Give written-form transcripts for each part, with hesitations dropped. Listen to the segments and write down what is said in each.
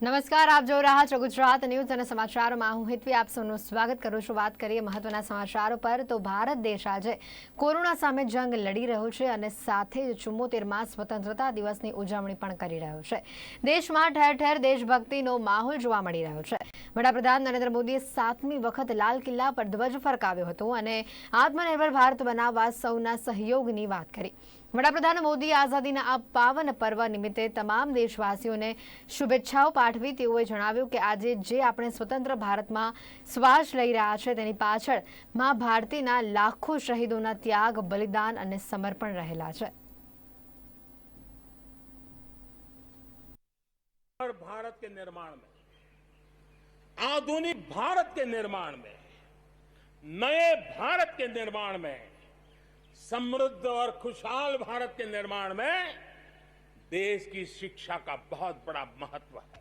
નમસ્કાર, આપ જોઈ રહ્યા છો ગુજરાત ન્યૂઝ અને સમાચારોમાં હું હિતવી આપ સૌનું સ્વાગત કરું છું। વાત કરીએ મહત્વના સમાચારો પર તો ભારત દેશ આજે કોરોના સામે જંગ લડી રહ્યો છે અને સાથે જ 74મા સ્વતંત્રતા દિવસની ઉજવણી પણ કરી રહ્યો છે। દેશમાં ઠેર ઠેર દેશભક્તિનો માહોલ જોવા મળી રહ્યો છે। વડાપ્રધાન નરેન્દ્ર મોદીએ 7મી વખત લાલ કિલ્લા પર ધ્વજ ફરકાવ્યો હતો અને આત્મનિર્ભર ભારત બનાવવા સૌના સહયોગની વાત કરી। વડાપ્રધાન મોદીએ આઝાદીના આ પાવન પર્વ નિમિત્તે તમામ દેશવાસીઓને શુભેચ્છાઓ પાઠવી। તેઓએ જણાવ્યું કે આજે જે આપણે સ્વતંત્ર ભારતમાં શ્વાસ લઈ રહ્યા છે તેની પાછળ મા ભારતીના લાખો શહીદોના ત્યાગ, બલિદાન અને સમર્પણ રહેલા છે। भारत के निर्माण में, आधुनिक भारत के निर्माण में, नए भारत के निर्माण में, समृद्ध और खुशहाल भारत के निर्माण में देश की शिक्षा का बहुत बड़ा महत्व है।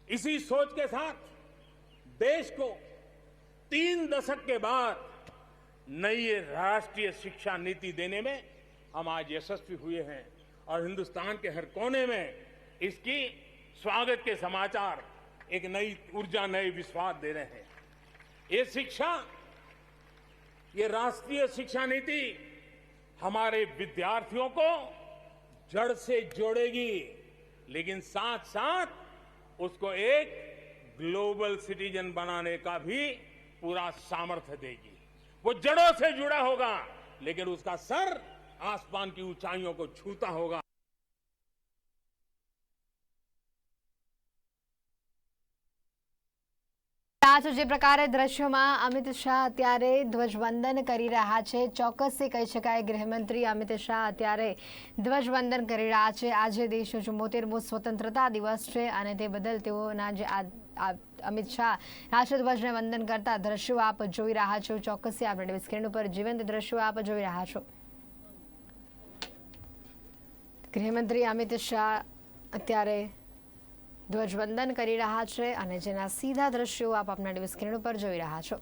इसी सोच के साथ देश को 3 दशक के बाद नई राष्ट्रीय शिक्षा नीति देने में हम आज यशस्वी हुए हैं और हिंदुस्तान के हर कोने में इसकी स्वागत के समाचार एक नई ऊर्जा, नए विश्वास दे रहे हैं। ये शिक्षा, ये राष्ट्रीय शिक्षा नीति हमारे विद्यार्थियों को जड़ से जोड़ेगी, लेकिन साथ साथ उसको एक ग्लोबल सिटीजन बनाने का भी पूरा सामर्थ्य देगी। वो जड़ों से जुड़ा होगा, लेकिन उसका सर आसमान की ऊंचाइयों को छूता होगा। જે પ્રકારે દ્રશ્યોમાં અમિત શાહ અત્યારે ધ્વજવંદન કરી રહ્યા છે, ચોક્કસથી કહી શકાય ગૃહમંત્રી અમિત શાહ અત્યારે ધ્વજવંદન કરી રહ્યા છે। આજે દેશનો 74મો સ્વતંત્રતા દિવસ છે અને તે બદલ તેઓના જે અમિત શાહ રાષ્ટ્રધ્વજને વંદન કરતા દ્રશ્યો આપ જોઈ રહ્યા છો। ચોક્કસથી આપણે સ્ક્રીન ઉપર જીવંત દ્રશ્યો આપ જોઈ રહ્યા છો। ગૃહમંત્રી અમિત શાહ અત્યારે ધ્વજવંદન કરી રહ્યા છે અને જેના સીધા દ્રશ્યો આપ આપના ટીવી સ્ક્રીન ઉપર જોઈ રહ્યા છો।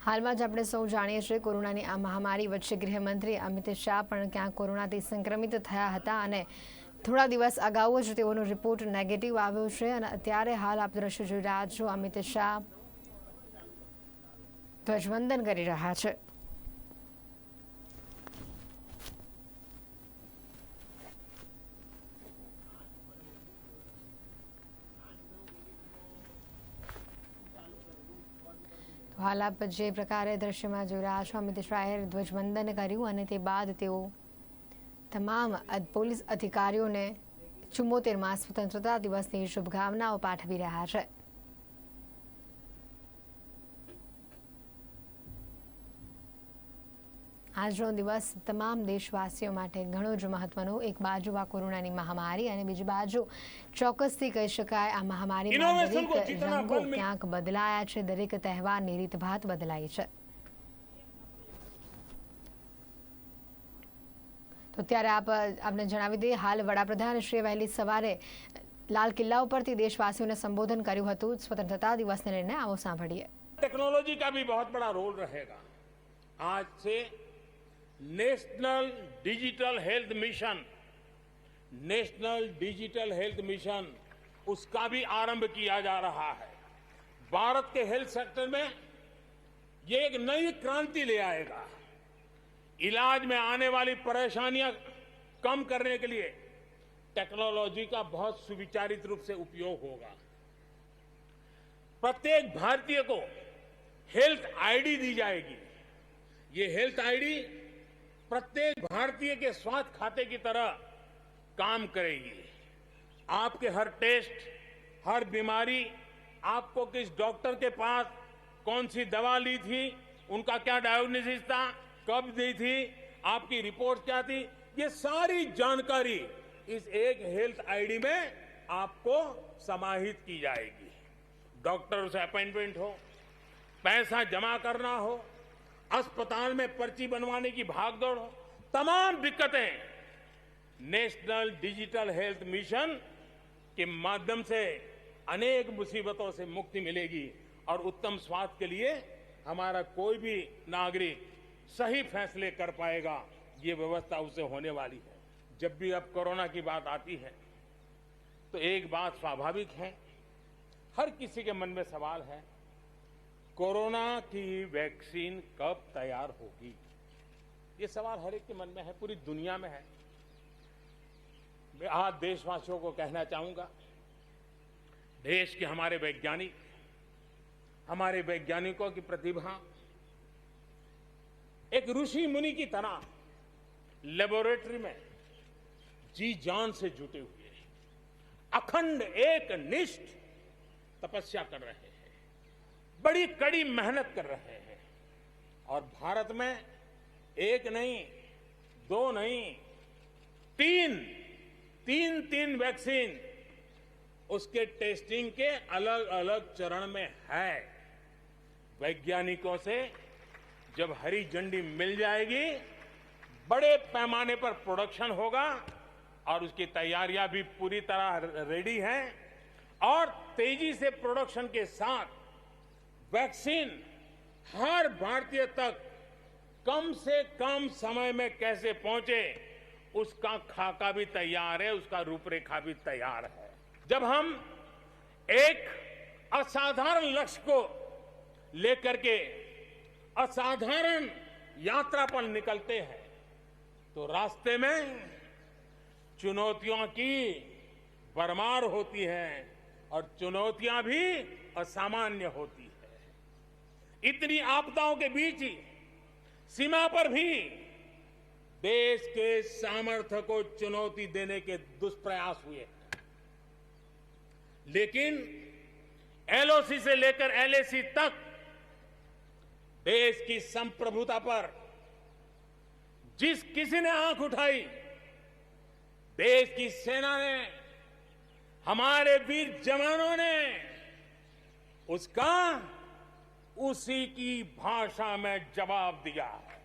હાલમાં જ આપણે સૌ જાણીએ છીએ કોરોનાની આ મહામારી વચ્ચે ગૃહમંત્રી અમિત શાહ પણ ક્યાંક કોરોનાથી સંક્રમિત થયા હતા અને થોડા દિવસ અગાઉ જ તેઓનો રિપોર્ટ નેગેટિવ આવ્યો છે અને અત્યારે હાલ આપ દ્રશ્યો જોઈ રહ્યા છો। અમિત શાહ ધ્વજવંદન કરી રહ્યા છે। હાલ આપ જે પ્રકારે દ્રશ્યમાં જોઈ રહ્યા છો, અમિત શાહે ધ્વજવંદન કર્યું અને તે બાદ તેઓ તમામ પોલીસ અધિકારીઓને 74મા સ્વતંત્રતા દિવસની શુભકામનાઓ પાઠવી રહ્યા છે। આજનો દિવસ તમામ દેશવાસીઓ માટે ઘણો જ મહત્વનો, એક બાજુ આ કોરોનાની મહામારી અને બીજી બાજુ ચોક્કસથી કહી શકાય આ મહામારીમાં દરેક રંગો ક્યાંક બદલાયા છે, દરેક તહેવારની રીતભાત બદલાઈ છે। તો ત્યારે આપને જણાવી દઈએ, હાલ વડાપ્રધાનશ્રીએ વહેલી સવારે લાલ કિલ્લા ઉપરથી દેશવાસીઓને સંબોધન કર્યું હતું સ્વતંત્રતા દિવસને લઈને। આવો સાંભળીએ। टेक्नोलॉजी का भी बहुत बड़ा रोल रहेगा। आज से नेशनल डिजिटल हेल्थ मिशन उसका भी आरंभ किया जा रहा है। भारत के हेल्थ सेक्टर में ये एक नई क्रांति ले आएगा। इलाज में आने वाली परेशानियां कम करने के लिए टेक्नोलॉजी का बहुत सुविचारित रूप से उपयोग होगा। प्रत्येक भारतीय को हेल्थ आईडी दी जाएगी। ये हेल्थ आईडी प्रत्येक भारतीय के स्वास्थ्य खाते की तरह काम करेगी। आपके हर टेस्ट, हर बीमारी, आपको किस डॉक्टर के पास कौन सी दवा ली थी, उनका क्या डायग्नोसिस था, कब दी थी, आपकी रिपोर्ट क्या थी, ये सारी जानकारी इस एक हेल्थ आईडी में आपको समाहित की जाएगी। डॉक्टर से अपॉइंटमेंट हो, पैसा जमा करना हो, अस्पताल में पर्ची बनवाने की भागदौड़ हो, तमाम दिक्कतें नेशनल डिजिटल हेल्थ मिशन के माध्यम से अनेक मुसीबतों से मुक्ति मिलेगी और उत्तम स्वास्थ्य के लिए हमारा कोई भी नागरिक सही फैसले कर पाएगा। ये व्यवस्था उसे होने वाली है। जब भी अब कोरोना की बात आती है तो एक बात स्वाभाविक है, हर किसी के मन में सवाल है, कोरोना की वैक्सीन कब तैयार होगी? ये सवाल हर एक के मन में है, पूरी दुनिया में है। मैं आज देशवासियों को कहना चाहूंगा, देश के हमारे वैज्ञानिकों की प्रतिभा एक ऋषि मुनि की तरह लेबोरेटरी में जी जान से जुटे हुए अखंड एक निष्ठ तपस्या कर रहे हैं, बड़ी कड़ी मेहनत कर रहे हैं। और भारत में एक नहीं, दो नहीं, तीन वैक्सीन उसके टेस्टिंग के अलग अलग चरण में है। वैज्ञानिकों से जब हरी झंडी मिल जाएगी, बड़े पैमाने पर प्रोडक्शन होगा और उसकी तैयारियां भी पूरी तरह रेडी हैं। और तेजी से प्रोडक्शन के साथ वैक्सीन हर भारतीय तक कम से कम समय में कैसे पहुंचे, उसका खाका भी तैयार है, उसका रूपरेखा भी तैयार है। जब हम एक असाधारण लक्ष्य को लेकर के असाधारण यात्रा पर निकलते हैं, तो रास्ते में चुनौतियों की भरमार होती है और चुनौतियां भी असामान्य होती है। इतनी आपदाओं के बीच ही सीमा पर भी देश के सामर्थ्य को चुनौती देने के दुष्प्रयास हुए, लेकिन एलओसी से लेकर एलएसी तक देश की संप्रभुता पर जिस किसी ने आंख उठाई, देश की सेना ने, हमारे वीर जवानों ने उसका उसी की भाषा में जवाब दिया है।